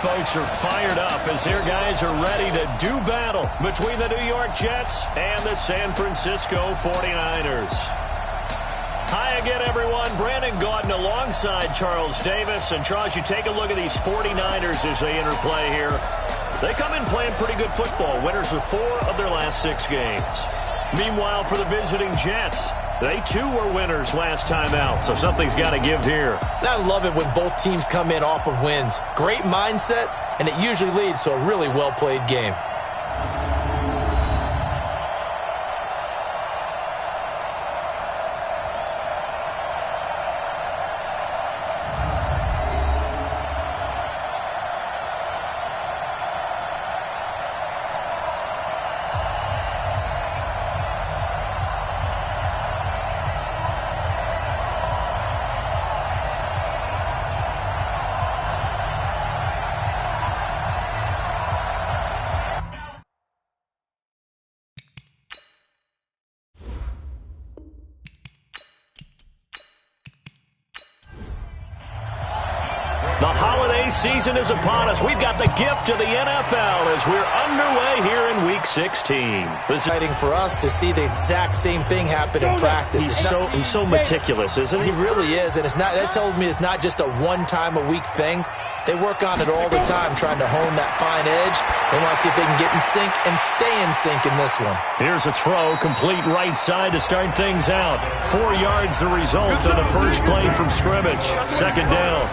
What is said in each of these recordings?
Folks are fired up as their guys are ready to do battle between the New York Jets and the San Francisco 49ers. Hi again, everyone. Brandon Gaudin alongside Charles Davis. And, Charles, you take a look at these 49ers as they enter play here. They come in playing pretty good football. Winners of 4 of their last 6 games. Meanwhile, for the visiting Jets, they, too, were winners last time out, so something's got to give here. I love it when both teams come in off of wins. Great mindsets, and it usually leads to a really well-played game. The holiday season is upon us. We've got the gift of the NFL as we're underway here in Week 16. It's exciting for us to see the exact same thing happen in practice. He's so meticulous, isn't he? He really is, and that tells me it's not just a one-time-a-week thing. They work on it all the time, trying to hone that fine edge. They want to see if they can get in sync and stay in sync in this one. Here's a throw, complete right side to start things out. 4 yards the result on the first play from scrimmage. Second down.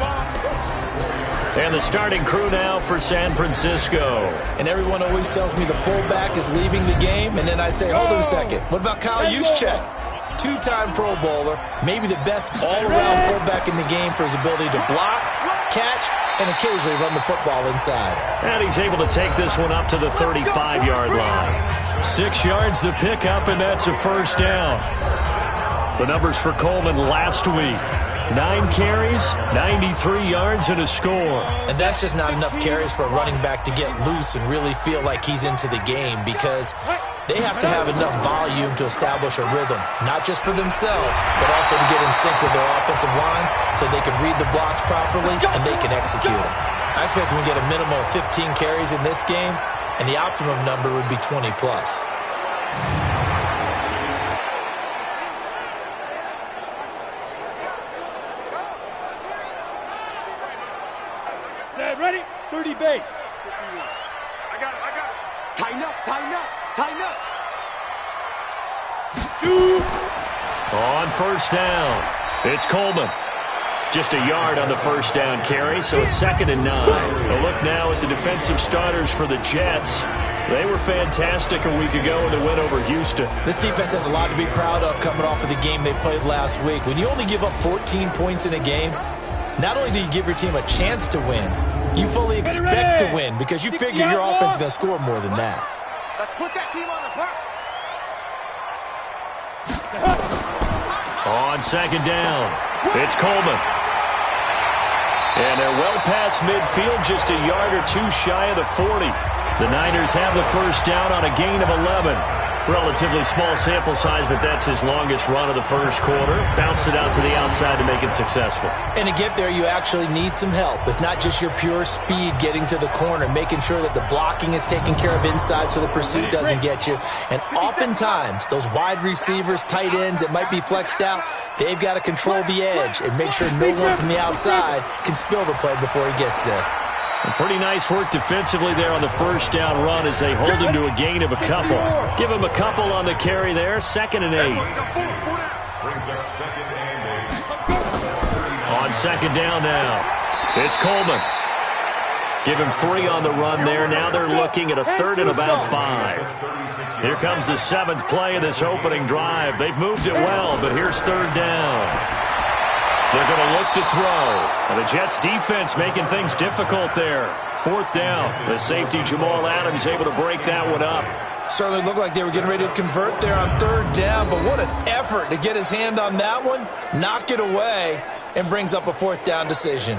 And the starting crew now for San Francisco. And everyone always tells me the fullback is leaving the game, and then I say, hold it a second. What about Kyle Juszczyk? 2-time Pro Bowler, maybe the best all-around fullback in the game for his ability to block, catch, and occasionally run the football inside. And he's able to take this one up to the 35-yard line. 6 yards the pickup, and that's a first down. The numbers for Coleman last week. 9 carries, 93 yards, and a score. And that's just not enough carries for a running back to get loose and really feel like he's into the game, because they have to have enough volume to establish a rhythm, not just for themselves, but also to get in sync with their offensive line so they can read the blocks properly and they can execute them. I expect them to get a minimum of 15 carries in this game, and the optimum number would be 20 plus. Ready? 30 base. I got it. Tighten up. Shoot. On first down, it's Coleman. Just a yard on the first down carry, so it's 2nd and 9. A look now at the defensive starters for the Jets. They were fantastic a week ago in the win over Houston. This defense has a lot to be proud of coming off of the game they played last week. When you only give up 14 points in a game, not only do you give your team a chance to win, you fully expect to win because you figure your offense is going to score more than that. Let's put that team on the clock. On 2nd down, it's Coleman. And they're well past midfield, just a yard or 2 shy of the 40. The Niners have the first down on a gain of 11. Relatively small sample size, but that's his longest run of the first quarter. Bounced it out to the outside to make it successful. And to get there, you actually need some help. It's not just your pure speed getting to the corner, making sure that the blocking is taken care of inside so the pursuit doesn't get you. And oftentimes, those wide receivers, tight ends that might be flexed out, they've got to control the edge and make sure no one from the outside can spill the play before he gets there. And pretty nice work defensively there on the first down run as they hold him to a gain of a couple. Give him a couple on the carry there. 2nd and 8. On 2nd down now, it's Coleman. Give him 3 on the run there. Now they're looking at a 3rd and about 5. Here comes the 7th play of this opening drive. They've moved it well, but here's 3rd down. They're going to look to throw. And the Jets defense making things difficult there. 4th down. The safety Jamal Adams able to break that one up. Certainly looked like they were getting ready to convert there on 3rd down, but what an effort to get his hand on that one, knock it away, and brings up a 4th down decision.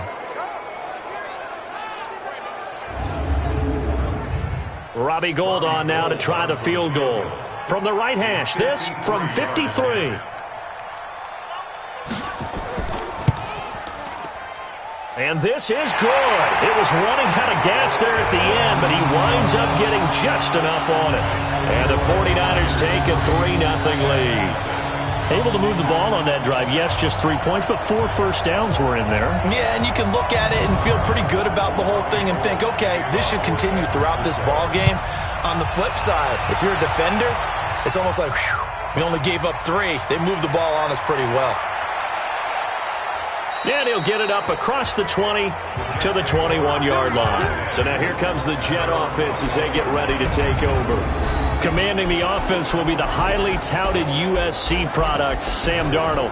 Robbie Gould on now to try the field goal. From the right hash, this from 53. And this is good. It was running out of gas there at the end, but he winds up getting just enough on it. And the 49ers take a 3-0 lead. Able to move the ball on that drive. Yes, just 3 points, but 4 first downs were in there. Yeah, and you can look at it and feel pretty good about the whole thing and think, okay, this should continue throughout this ball game. On the flip side, if you're a defender, it's almost like, whew, we only gave up 3. They moved the ball on us pretty well. And he'll get it up across the 20 to the 21-yard line. So now here comes the Jet offense as they get ready to take over. Commanding the offense will be the highly touted USC product, Sam Darnold.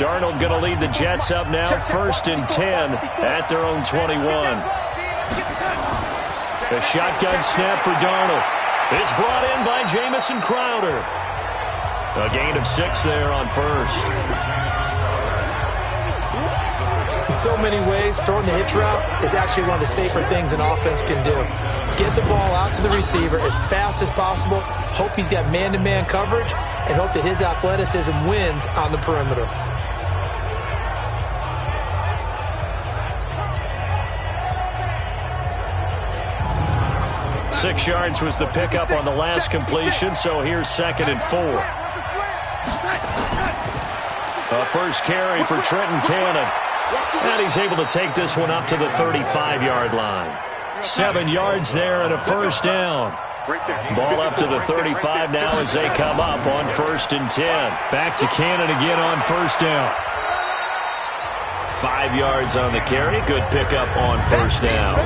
Darnold going to lead the Jets up now, 1st and 10 at their own 21. The shotgun snap for Darnold. It's brought in by Jamison Crowder. A gain of 6 there on 1st. In so many ways, throwing the hitch route is actually one of the safer things an offense can do. Get the ball out to the receiver as fast as possible, hope he's got man-to-man coverage, and hope that his athleticism wins on the perimeter. Six yards was the pickup on the last completion, so here's 2nd and 4. A first carry for Trenton Cannon. And he's able to take this one up to the 35-yard line. 7 yards there and a first down. Ball up to the 35 now as they come up on 1st and 10. Back to Cannon again on first down. 5 yards on the carry. Good pickup on first down.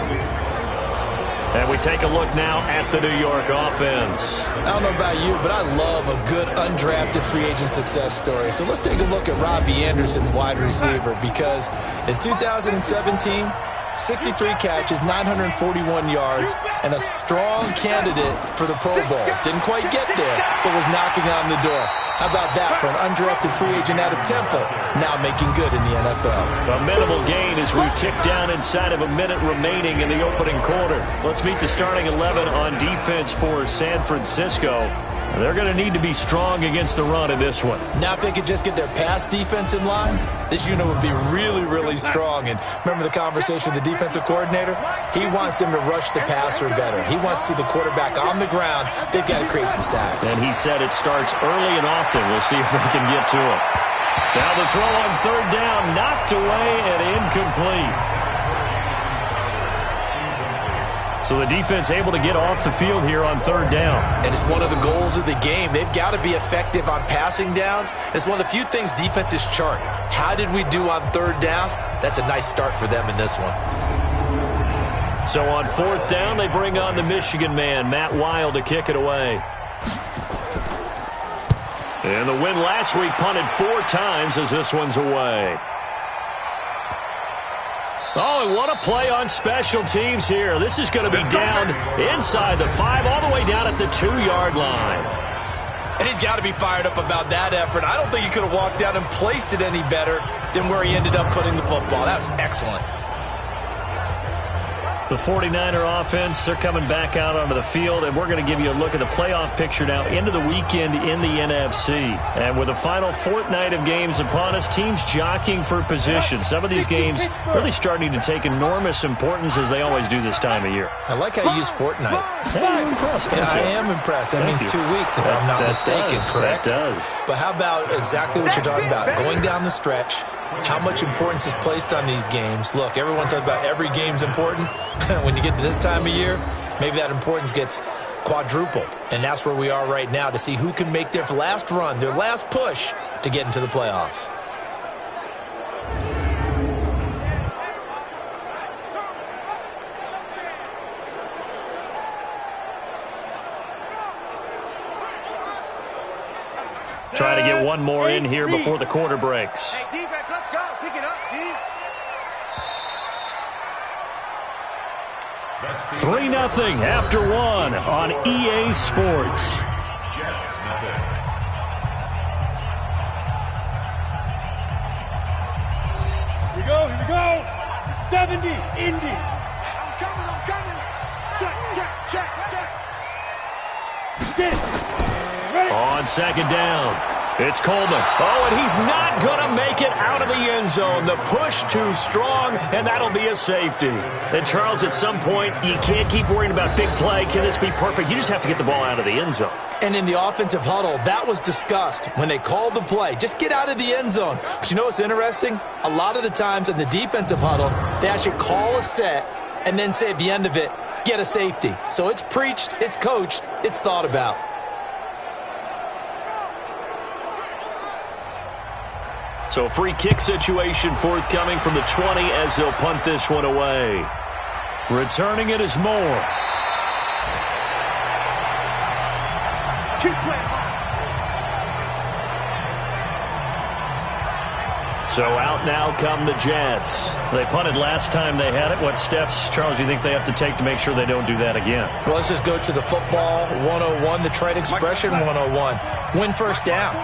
And we take a look now at the New York offense. I don't know about you, but I love a good undrafted free agent success story. So let's take a look at Robbie Anderson, wide receiver, because in 2017, 63 catches, 941 yards, and a strong candidate for the Pro Bowl. Didn't quite get there, but was knocking on the door. How about that for an undrafted free agent out of Temple, now making good in the NFL? A minimal gain as we tick down inside of a minute remaining in the opening quarter. Let's meet the starting 11 on defense for San Francisco. They're going to need to be strong against the run in this one. Now if they could just get their pass defense in line, this unit would be really, really strong. And remember the conversation with the defensive coordinator? He wants them to rush the passer better. He wants to see the quarterback on the ground. They've got to create some sacks. And he said it starts early and often. We'll see if they can get to it. Now the throw on 3rd down, knocked away and incomplete. So the defense able to get off the field here on 3rd down. And it's one of the goals of the game. They've got to be effective on passing downs. It's one of the few things defenses chart. How did we do on 3rd down? That's a nice start for them in this one. So on 4th down, they bring on the Michigan man, Matt Wild, to kick it away. And the win last week punted 4 times as this one's away. Oh, and what a play on special teams here. This is going to be down inside the 5, all the way down at the 2-yard line. And he's got to be fired up about that effort. I don't think he could have walked down and placed it any better than where he ended up putting the football. That was excellent. The 49er offense, they're coming back out onto the field, and we're going to give you a look at the playoff picture now into the weekend in the NFC. And with the final fortnight of games upon us, teams jockeying for position. Some of these games really starting to take enormous importance as they always do this time of year. I like how you use fortnight. Hey, you're impressed, yeah, I am impressed. That means 2 weeks, if I'm not mistaken, correct? That does. But how about exactly what you're talking about? Going down the stretch, how much importance is placed on these games. Look, everyone talks about every game's important. When you get to this time of year, maybe that importance gets quadrupled. And that's where we are right now to see who can make their last run, their last push to get into the playoffs. Try to get one more in here before the quarter breaks. Hey, defense, let's go. Pick it up, D. 3-0 after 1 on EA Sports. Here we go. 70, Indy. I'm coming. Check. Get it. On second down, it's Coleman. Oh, and he's not going to make it out of the end zone. The push too strong, and that'll be a safety. And, Charles, at some point, you can't keep worrying about big play. Can this be perfect? You just have to get the ball out of the end zone. And in the offensive huddle, that was discussed when they called the play. Just get out of the end zone. But you know what's interesting? A lot of the times in the defensive huddle, they actually call a set and then say at the end of it, get a safety. So it's preached, it's coached, it's thought about. So a free kick situation forthcoming from the 20 as they'll punt this one away. Returning it is Moore. So out now come the Jets. They punted last time they had it. What steps, Charles, do you think they have to take to make sure they don't do that again? Well, let's just go to the football 101, the trade expression 101. Win first down.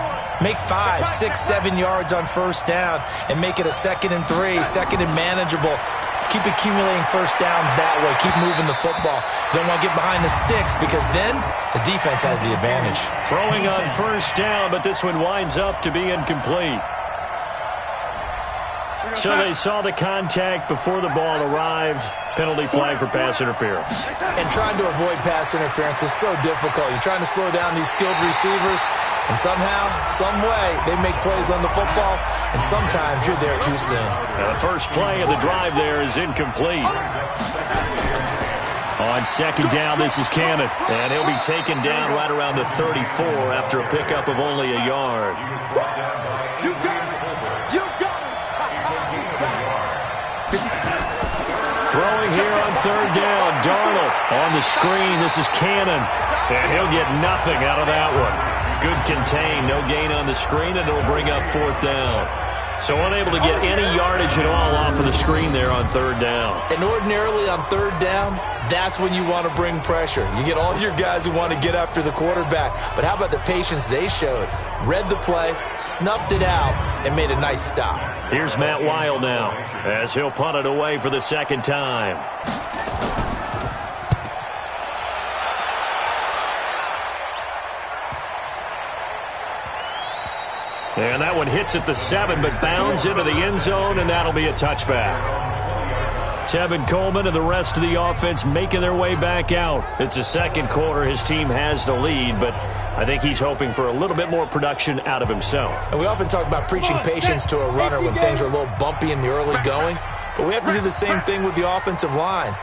Make 5, 6, 7 yards on first down and make it a 2nd and 3, 2nd and manageable. Keep accumulating first downs that way. Keep moving the football. You don't want to get behind the sticks because then the defense has the advantage. Throwing on first down, but this one winds up to be incomplete. So they saw the contact before the ball arrived. Penalty flag for pass interference. And trying to avoid pass interference is so difficult. You're trying to slow down these skilled receivers, and somehow, some way, they make plays on the football, and sometimes you're there too soon. The first play of the drive there is incomplete. On second down, this is Cannon, and he'll be taken down right around the 34 after a pickup of only a yard. Throwing here on third down, Darnold on the screen. This is Cannon, and he'll get nothing out of that one. Good contain, no gain on the screen, and it'll bring up fourth down. So unable to get any yardage at all off of the screen there on third down. And ordinarily on third down, that's when you want to bring pressure. You get all your guys who want to get after the quarterback. But how about the patience they showed? Read the play, snuffed it out, and made a nice stop. Here's Matt Weil now as he'll punt it away for the second time. And that one hits at the 7, but bounds into the end zone, and that'll be a touchback. Tevin Coleman and the rest of the offense making their way back out. It's the second quarter. His team has the lead, but I think he's hoping for a little bit more production out of himself. And we often talk about preaching patience to a runner when things are a little bumpy in the early going, but we have to do the same thing with the offensive line.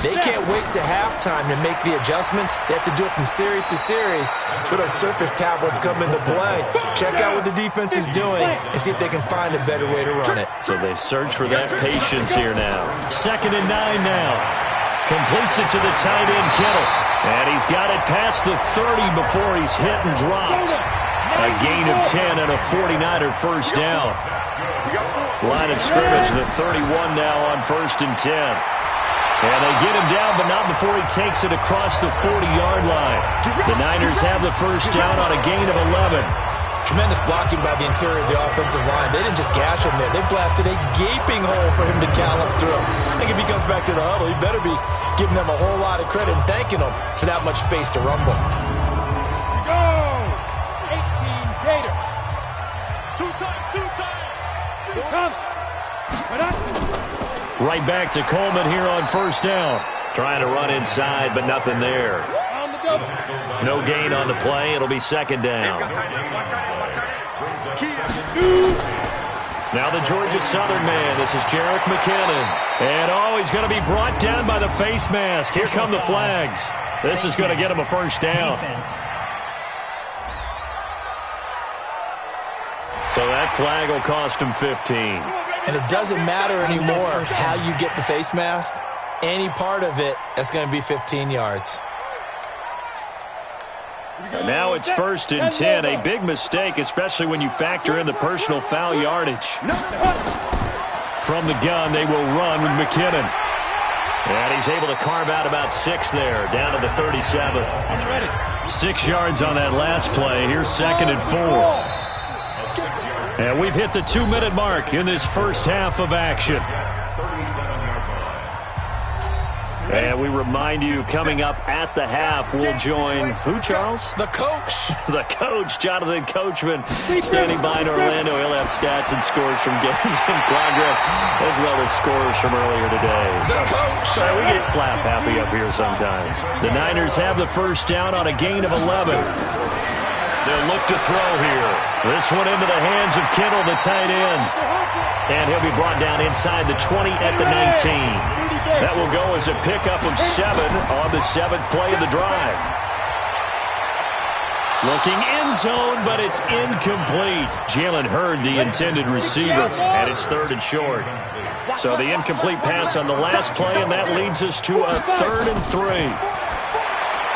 They can't wait to halftime to make the adjustments. They have to do it from series to series so those surface tablets come into play. Check out what the defense is doing and see if they can find a better way to run it. So they search for that patience here now. 2nd and 9 now. Completes it to the tight end, Kittle. And he's got it past the 30 before he's hit and dropped. A gain of 10 and a 49er first down. Line of scrimmage, the 31 now on 1st and 10. And they get him down, but not before he takes it across the 40-yard line. The Niners have the first down on a gain of 11. Tremendous blocking by the interior of the offensive line. They didn't just gash him there. They blasted a gaping hole for him to gallop through. I think if he comes back to the huddle, he better be giving them a whole lot of credit and thanking them for that much space to rumble. Go! 18 Gators. Two times. Right back to Coleman here on first down. Trying to run inside, but nothing there. No gain on the play. It'll be second down. Now the Georgia Southern man. This is Jerick McKinnon. And, he's going to be brought down by the face mask. Here come the flags. This is going to get him a first down. So that flag will cost him 15. And it doesn't matter anymore how you get the face mask. Any part of it, that's going to be 15 yards. And now it's 1st and 10. A big mistake, especially when you factor in the personal foul yardage. From the gun, they will run with McKinnon. And he's able to carve out about 6 there, down to the 37. 6 yards on that last play. Here's 2nd and 4. And we've hit the 2-minute mark in this first half of action. And we remind you, coming up at the half, we'll join who, Charles? The coach. The coach, Jonathan Coachman, standing by in Orlando. He'll have stats and scores from games in progress, as well as scores from earlier today. The coach. We get slap happy up here sometimes. The Niners have the first down on a gain of 11. They'll look to throw here. This one into the hands of Kittle, the tight end. And he'll be brought down inside the 20 at the 19. That will go as a pickup of 7 on the 7th play of the drive. Looking end zone, but it's incomplete. Jalen Hurd, the intended receiver, and it's 3rd and short. So the incomplete pass on the last play, and that leads us to a 3rd and 3.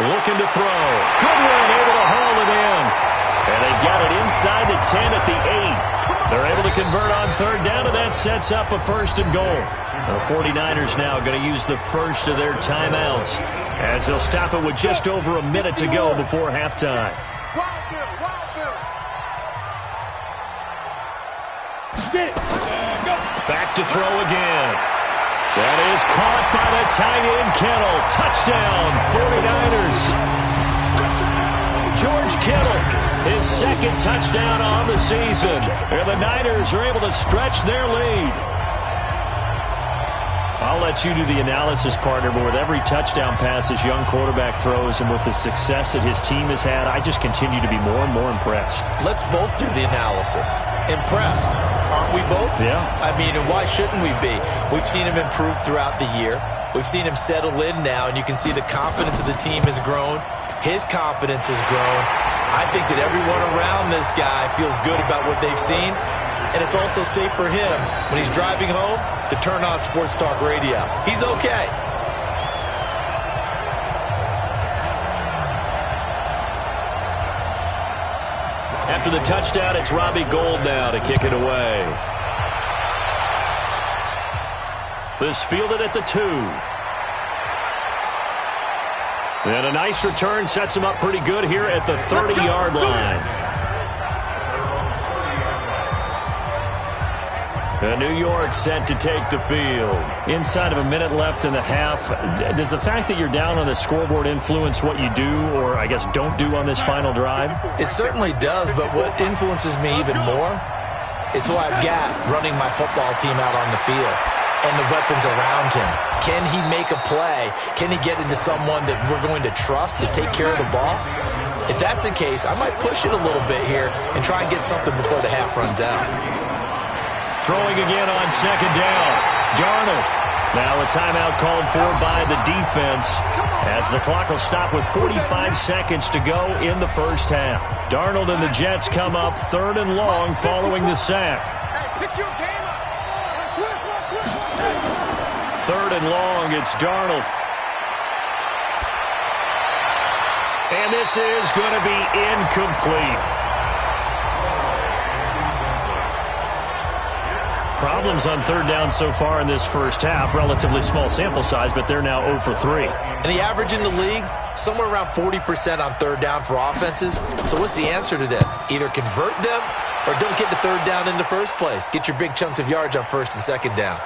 Looking to throw. Goodwin able to haul it in. And they've got it inside the 10 at the 8. They're able to convert on 3rd down, and that sets up a 1st and goal. The 49ers now going to use the first of their timeouts as they'll stop it with just over a minute to go before halftime. Back to throw again. That is caught by the tight end, Kittle. Touchdown, 49ers. George Kittle, his 2nd touchdown on the season. And the Niners are able to stretch their lead. I'll let you do the analysis, partner, but with every touchdown pass this young quarterback throws and with the success that his team has had, I just continue to be more and more impressed. Let's both do the analysis. Impressed. Aren't we both? Yeah. I mean, and why shouldn't we be? We've seen him improve throughout the year. We've seen him settle in now, and you can see the confidence of the team has grown. His confidence has grown. I think that everyone around this guy feels good about what they've seen, and it's also safe for him when he's driving home to turn on Sports Talk Radio. He's okay. After the touchdown, it's Robbie Gould now to kick it away. This fielded at the 2. And a nice return sets him up pretty good here at the 30-yard line. New York set to take the field. Inside of a minute left in the half. Does the fact that you're down on the scoreboard influence what you do, or I guess don't do on this final drive? It certainly does, but what influences me even more is who I've got running my football team out on the field and the weapons around him. Can he make a play? Can he get into someone that we're going to trust to take care of the ball? If that's the case, I might push it a little bit here and try and get something before the half runs out. Throwing again on 2nd down. Darnold. Now a timeout called for by the defense as the clock will stop with 45 seconds to go in the first half. Darnold and the Jets come up 3rd and long following the sack. Hey, pick your game up. 3rd and long, it's Darnold. And this is going to be incomplete. Problems on 3rd down so far in this first half. Relatively small sample size, but they're now 0 for 3. And the average in the league, somewhere around 40% on 3rd down for offenses. So what's the answer to this? Either convert them or don't get to 3rd down in the first place. Get your big chunks of yards on 1st and 2nd down.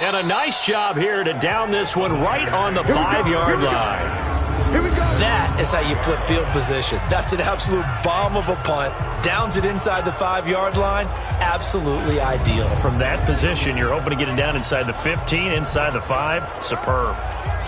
And a nice job here to down this one right on the 5-yard line. That is how you flip field position. That's an absolute bomb of a punt. Downs it inside the 5-yard line. Absolutely ideal. From that position, you're hoping to get it down inside the 15, inside the 5. Superb.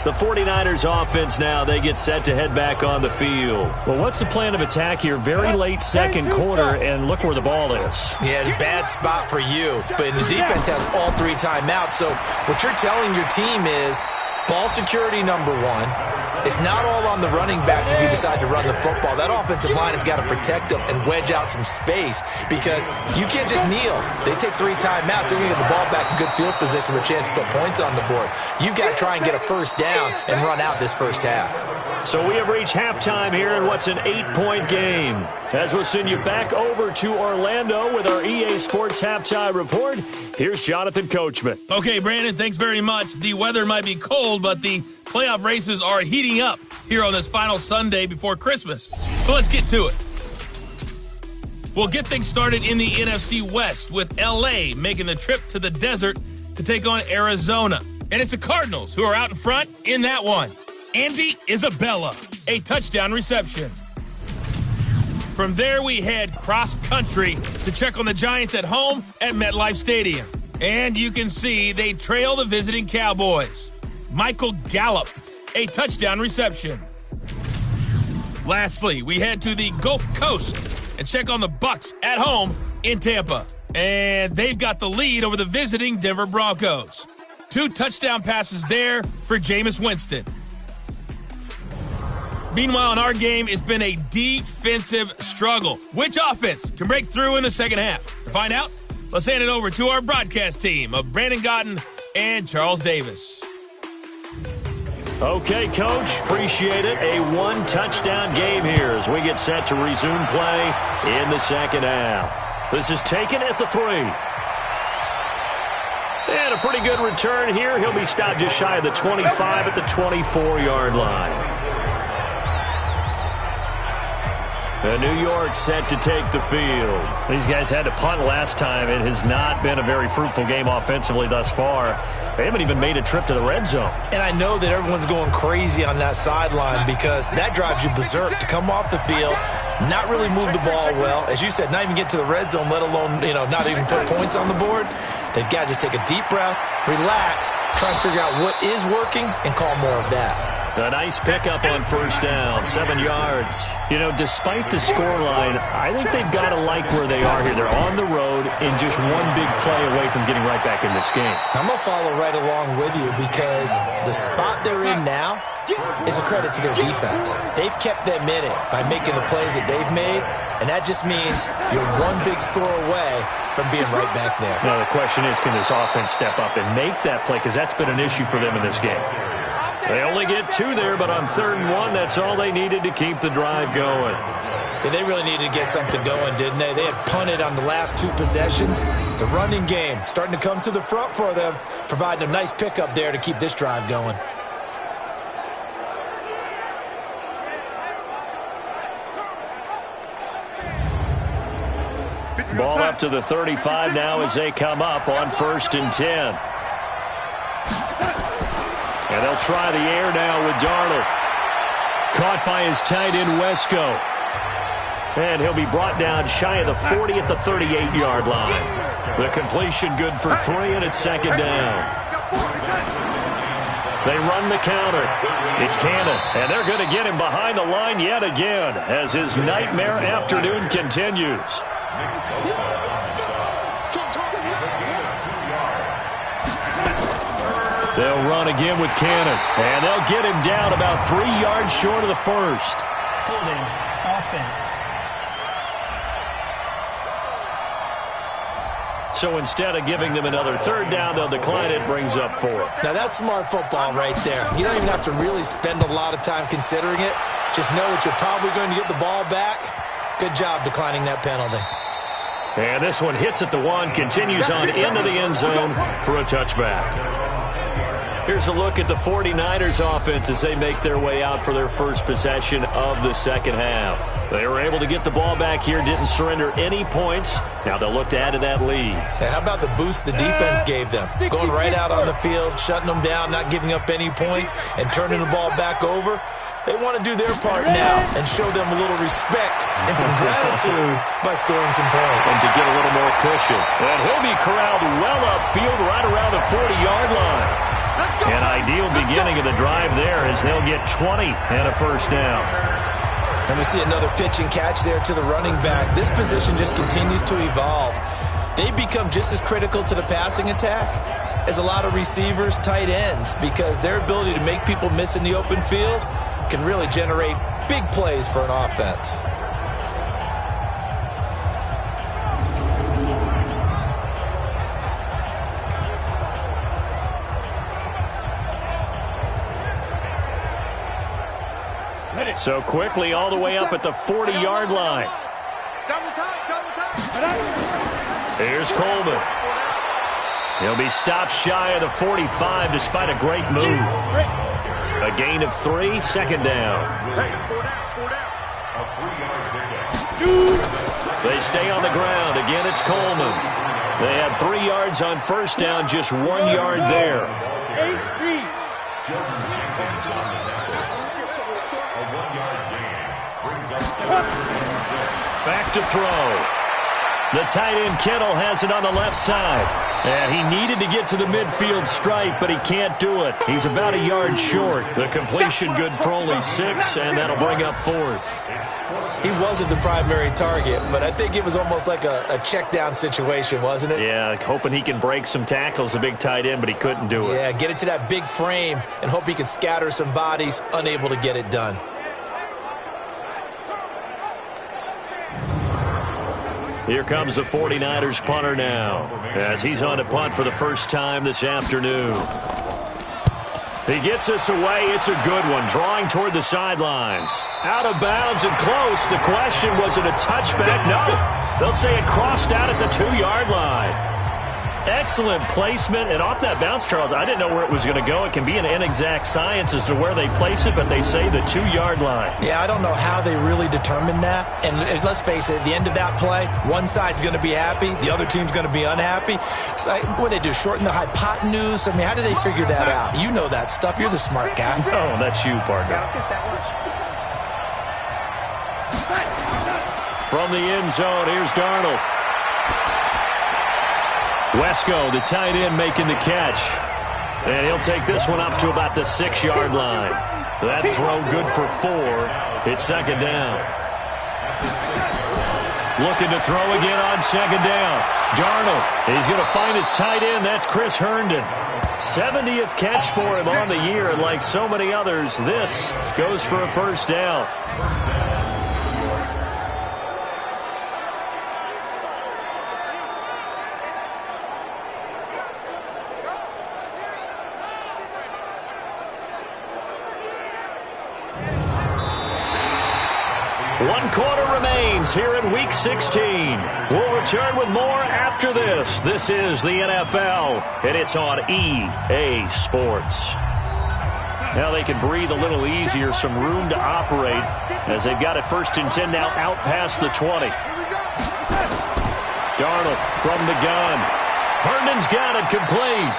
The 49ers offense now, they get set to head back on the field. Well, what's the plan of attack here? Very late second quarter, and look where the ball is. Yeah, bad spot for you. But the defense has all 3 timeouts. So what you're telling your team is ball security number 1. It's not all on the running backs if you decide to run the football. That offensive line has got to protect them and wedge out some space because you can't just kneel. They take 3 timeouts. They're going to get the ball back in good field position with a chance to put points on the board. You've got to try and get a first down and run out this first half. So we have reached halftime here in what's an 8-point game. As we'll send you back over to Orlando with our EA Sports Halftime Report, here's Jonathan Coachman. Okay, Brandon, thanks very much. The weather might be cold, but the playoff races are heating up here on this final Sunday before Christmas. So let's get to it. We'll get things started in the NFC West with L.A. making the trip to the desert to take on Arizona. And it's the Cardinals who are out in front in that one. Andy Isabella, a touchdown reception. From there, we head cross-country to check on the Giants at home at MetLife Stadium. And you can see they trail the visiting Cowboys. Michael Gallup, a touchdown reception. Lastly, we head to the Gulf Coast and check on the Bucs at home in Tampa. And they've got the lead over the visiting Denver Broncos. 2 touchdown passes there for Jameis Winston. Meanwhile, in our game, it's been a defensive struggle. Which offense can break through in the second half? To find out, let's hand it over to our broadcast team of Brandon Gaudin and Charles Davis. Okay, Coach, appreciate it. A 1-touchdown game here as we get set to resume play in the second half. This is taken at the 3. And a pretty good return here. He'll be stopped just shy of the 25 at the 24-yard line. The New York set to take the field. These guys had to punt last time. It has not been a very fruitful game offensively thus far. They haven't even made a trip to the red zone. And I know that everyone's going crazy on that sideline because that drives you berserk to come off the field, not really move the ball well. As you said, not even get to the red zone, let alone, not even put points on the board. They've got to just take a deep breath, relax, try and figure out what is working, and call more of that. A nice pickup on first down, 7 yards. Despite the scoreline, I think they've got to like where they are here. They're on the road and just one big play away from getting right back in this game. I'm going to follow right along with you because the spot they're in now is a credit to their defense. They've kept them in it by making the plays that they've made, and that just means you're one big score away from being right back there. Now, the question is, can this offense step up and make that play? Because that's been an issue for them in this game. They only get 2 there, but on 3rd and 1, that's all they needed to keep the drive going. Yeah, they really needed to get something going, didn't they? They had punted on the last 2 possessions. The running game starting to come to the front for them, providing a nice pickup there to keep this drive going. Ball up to the 35 now as they come up on 1st and 10. And they'll try the air now with Darnold. Caught by his tight end, Wesco. And he'll be brought down shy of the 40 at the 38-yard line. The completion good for 3, and it's 2nd down. They run the counter. It's Cannon, and they're going to get him behind the line yet again as his nightmare afternoon continues. They'll run again with Cannon, and they'll get him down about 3 yards short of the first. Holding offense. So instead of giving them another 3rd down, they'll decline it, brings up 4. Now that's smart football right there. You don't even have to really spend a lot of time considering it. Just know that you're probably going to get the ball back. Good job declining that penalty. And this one hits at the 1, continues on into the end zone for a touchback. Here's a look at the 49ers offense as they make their way out for their first possession of the second half. They were able to get the ball back here, didn't surrender any points. Now they'll look to add to that lead. Now, how about the boost the defense gave them? Going right out on the field, shutting them down, not giving up any points, and turning the ball back over. They want to do their part now and show them a little respect and some gratitude by scoring some points. And to get a little more cushion. And he'll be corralled well upfield right around the 40-yard line. An ideal beginning of the drive there as they'll get 20 and a first down. And we see another pitch and catch there to the running back. This position just continues to evolve. They become just as critical to the passing attack as a lot of receivers, tight ends, because their ability to make people miss in the open field can really generate big plays for an offense. So quickly all the way up at the 40-yard line. Here's Coleman. He'll be stopped shy of the 45 despite a great move. A gain of 3, 2nd down. They stay on the ground. Again, it's Coleman. They had 3 yards on first down, just 1 yard there. read. Back to throw. The tight end Kittle has it on the left side. And he needed to get to the midfield stripe, but he can't do it. He's about a yard short. The completion good for only 6, and that'll bring up 4th. He wasn't the primary target, but I think it was almost like a check down situation, wasn't it? Yeah, hoping he can break some tackles, a big tight end, but he couldn't do it. Yeah, get it to that big frame and hope he can scatter some bodies, unable to get it done. Here comes the 49ers punter now, as he's on to punt for the first time this afternoon. He gets this away. It's a good one, drawing toward the sidelines. Out of bounds and close. The question, was it a touchback? No. They'll say it crossed out at the 2-yard line. Excellent placement, and off that bounce, Charles, I didn't know where it was going to go. It can be an inexact science as to where they place it, but they say the 2-yard line. Yeah, I don't know how they really determined that. And let's face it, at the end of that play, one side's going to be happy, the other team's going to be unhappy. It's like, what do they do, shorten the hypotenuse? I mean, how do they figure that out? You know that stuff. You're the smart guy. Oh, that's you, partner. From the end zone, here's Darnold. Wesco, the tight end, making the catch. And he'll take this one up to about the 6-yard line. That throw good for 4. It's second down. Looking to throw again on second down. Darnold, he's going to find his tight end. That's Chris Herndon. 70th catch for him on the year, and like so many others, this goes for a first down. One quarter remains here in Week 16. We'll return with more after this. This is the NFL, and it's on EA Sports. Now they can breathe a little easier, some room to operate as they've got it 1st and 10 now out past the 20. Darnold from the gun. Herndon's got it complete.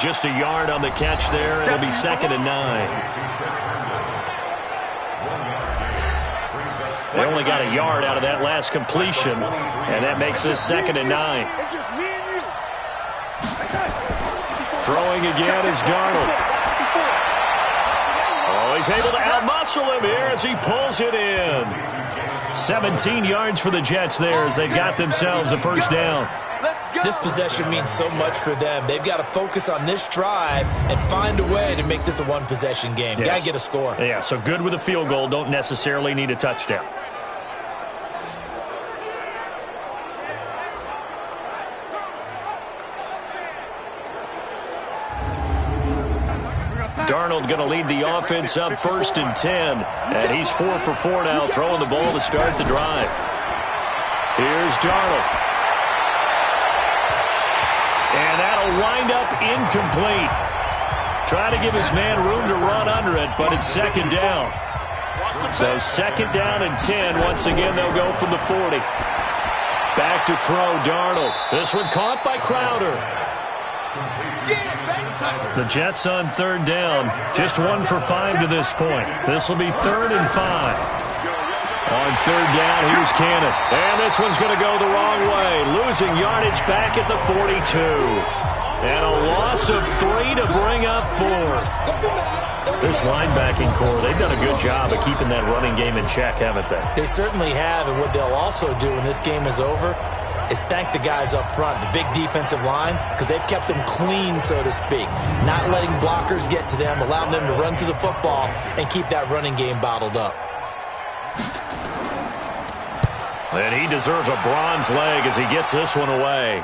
Just a yard on the catch there. It'll be 2nd and 9. They only got a yard out of that last completion, and that makes this 2nd and 9. Throwing again is Darnold. Oh, he's able to outmuscle him here as he pulls it in. 17 yards for the Jets there as they've got themselves a first down. This possession means so much for them. They've got to focus on this drive and find a way to make this a one-possession game. Yes. Got to get a score. Yeah, so good with a field goal. Don't necessarily need a touchdown. Darnold going to lead the offense up 1st and 10. And he's 4 for 4 now, throwing the ball to start the drive. Here's Darnold. And that'll wind up incomplete. Trying to give his man room to run under it, but it's 2nd down. So 2nd down and 10. Once again, they'll go from the 40. Back to throw, Darnold. This one caught by Crowder. The Jets on 3rd down. Just 1 for 5 to this point. This will be 3rd and 5. On 3rd down, here's Cannon. And this one's going to go the wrong way. Losing yardage back at the 42. And a loss of 3 to bring up 4. This linebacking core, they've done a good job of keeping that running game in check, haven't they? They certainly have, and what they'll also do when this game is over is thank the guys up front, the big defensive line, because they've kept them clean, so to speak. Not letting blockers get to them, allowing them to run to the football and keep that running game bottled up. And he deserves a bronze leg as he gets this one away.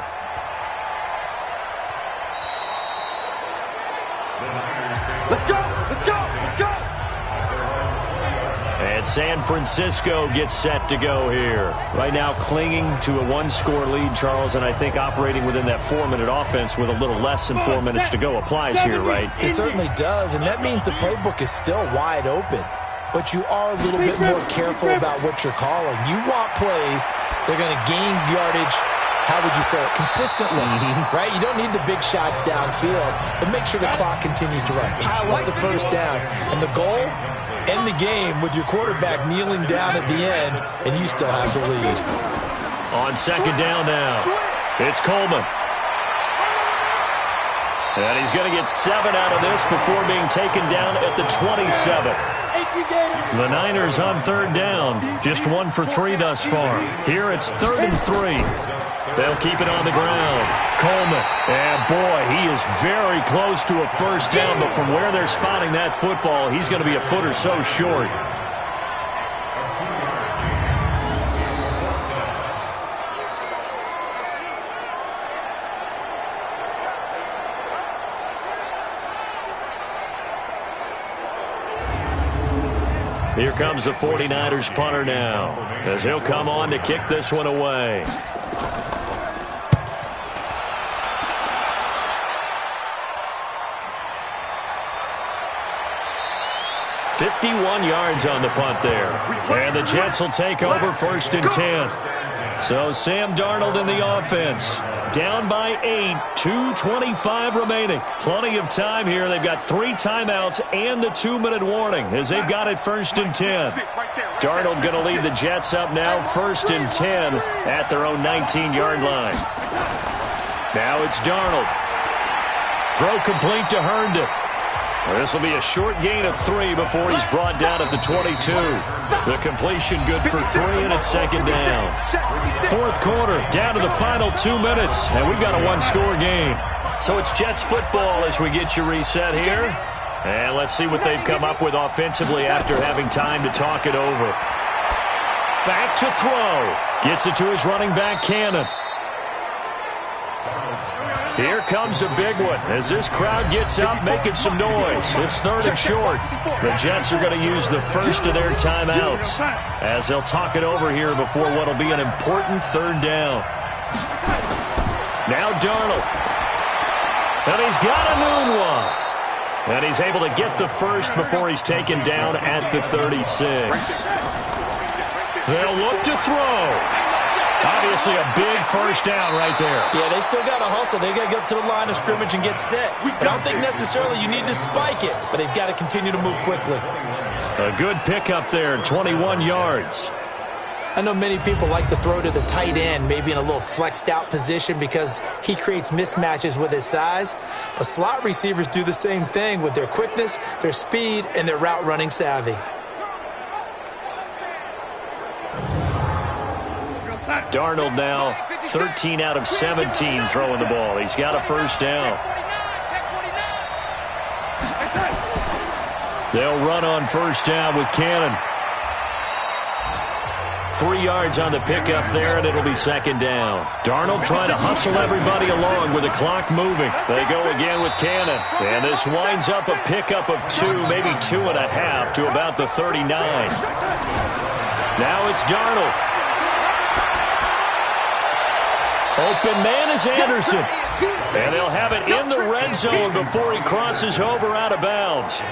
Let's go! Let's go! Let's go! And San Francisco gets set to go here. Right now clinging to a 1-score lead, Charles, and I think operating within that 4-minute offense with a little less than 4 minutes to go applies here, right? It certainly does, and that means the playbook is still wide open. But you are a little bit more careful about what you're calling. You want plays that are going to gain yardage how would you say it, consistently, right? You don't need the big shots downfield, but make sure the clock continues to run. Pile up the first downs. And the goal, end the game with your quarterback kneeling down at the end, and you still have the lead. On second down now, it's Coleman. And he's going to get 7 out of this before being taken down at the 27. The Niners on third down, just 1 for 3 thus far. Here it's 3rd and 3. They'll keep it on the ground. Coleman, and boy, he is very close to a first down, but from where they're spotting that football, he's going to be a foot or so short. Here comes the 49ers punter now, as he'll come on to kick this one away. $51 yards on the punt there. And the Jets will take over 1st and 10. So Sam Darnold in the offense. Down by 8, 2:25 remaining. Plenty of time here. They've got 3 timeouts and the 2-minute warning as they've got it 1st and 10. Darnold going to lead the Jets up now 1st and 10 at their own 19-yard line. Now it's Darnold. Throw complete to Herndon. This will be a short gain of 3 before he's brought down at the 22. The completion good for 3, and it's 2nd down. 4th quarter, down to the final 2 minutes, and we've got a 1-score game. So it's Jets football as we get you reset here. And let's see what they've come up with offensively after having time to talk it over. Back to throw. Gets it to his running back, Cannon. Here comes a big one as this crowd gets up making some noise. It's 3rd and short. The Jets are going to use the first of their timeouts as they'll talk it over here before what will be an important 3rd down. Now Darnold. And he's got a noon one. And he's able to get the first before he's taken down at the 36. They'll look to throw. Obviously a big first down right there. Yeah, they still got to hustle. They got to get up to the line of scrimmage and get set. But I don't think necessarily you need to spike it, but they've got to continue to move quickly. A good pickup there, 21 yards. I know many people like to throw to the tight end, maybe in a little flexed out position because he creates mismatches with his size. But slot receivers do the same thing with their quickness, their speed, and their route running savvy. Darnold now 13 out of 17 throwing the ball. He's got a first down. They'll run on first down with Cannon. 3 yards on the pickup there, and it'll be 2nd down. Darnold trying to hustle everybody along with the clock moving. They go again with Cannon. And this winds up a pickup of 2, maybe 2.5 to about the 39. Now it's Darnold. Open man is Anderson. And they'll have it in the red zone before he crosses over out of bounds.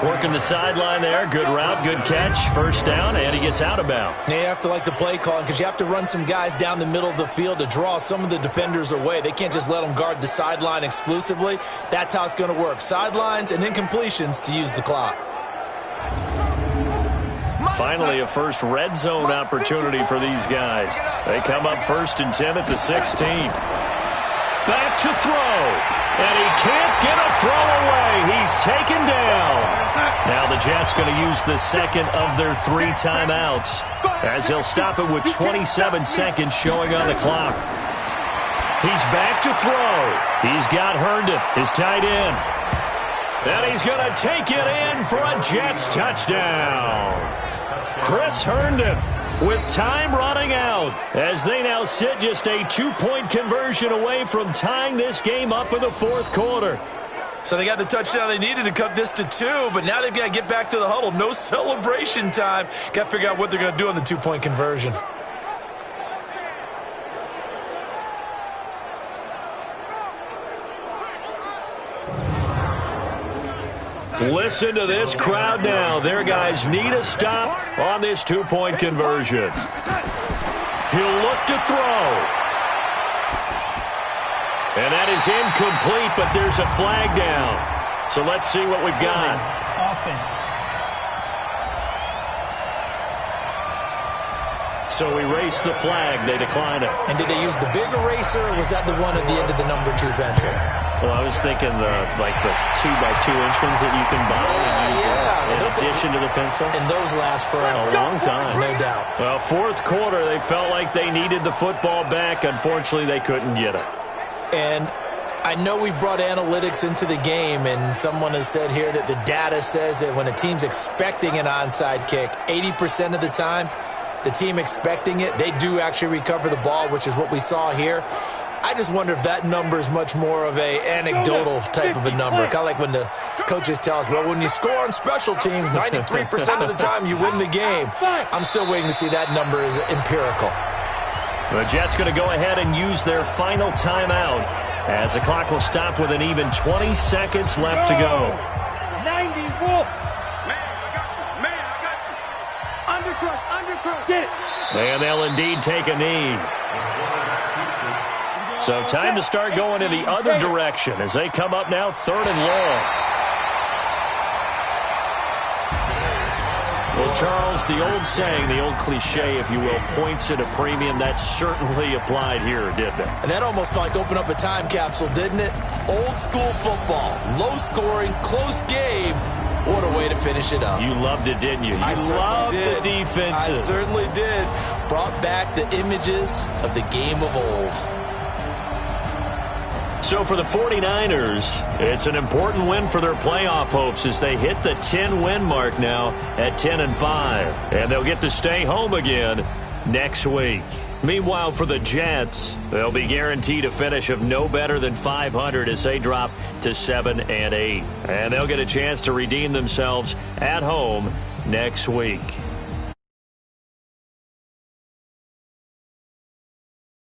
Working the sideline there. Good route, good catch. First down, and he gets out of bounds. Now you have to like the play calling because you have to run some guys down the middle of the field to draw some of the defenders away. They can't just let them guard the sideline exclusively. That's how it's going to work. Sidelines and incompletions to use the clock. Finally, a first red zone opportunity for these guys. They come up 1st and 10 at the 16. Back to throw. And he can't get a throw away. He's taken down. Now the Jets going to use the second of their 3 timeouts as he'll stop it with 27 seconds showing on the clock. He's back to throw. He's got Herndon, his tight end. And he's going to take it in for a Jets touchdown. Chris Herndon with time running out as they now sit just a 2-point conversion away from tying this game up in the 4th quarter. So they got the touchdown they needed to cut this to 2, but now they've got to get back to the huddle. No celebration time. Got to figure out what they're going to do on the 2-point conversion. Listen to this crowd now. Their guys need a stop on this 2-point conversion. He'll look to throw. And that is incomplete, but there's a flag down. So let's see what we've got. Offense. So erase the flag. They decline it. And did they use the big eraser, or was that the one at the end of the number 2 pencil? Well, I was thinking the 2x2 inch ones that you can buy and use in addition to the pencil. And those last for a long time. No doubt. Well, fourth quarter, they felt like they needed the football back. Unfortunately, they couldn't get it. And I know we brought analytics into the game, and someone has said here that the data says that when a team's expecting an onside kick, 80% of the time, the team expecting it, they do actually recover the ball, which is what we saw here. I just wonder if that number is much more of a anecdotal type of a number. Kind of like when the coaches tell us, well, when you score on special teams, 93% of the time you win the game. I'm still waiting to see that number is empirical. The Jets going to go ahead and use their final timeout as the clock will stop with an even 20 seconds left to go. 90 Wolf. Man, I got you. Undercrush. Get it. And they'll indeed take a knee. So time to start going in the other direction as they come up now 3rd and long. Well, Charles, the old saying, the old cliche, if you will, points at a premium. That certainly applied here, didn't it? And that almost like opened up a time capsule, didn't it? Old school football, low scoring, close game. What a way to finish it up. You loved it, didn't you? You loved the defenses. I certainly did. Brought back the images of the game of old. So for the 49ers, it's an important win for their playoff hopes as they hit the 10-win mark now at 10-5. And they'll get to stay home again next week. Meanwhile, for the Jets, they'll be guaranteed a finish of no better than 500 as they drop to 7-8. And they'll get a chance to redeem themselves at home next week.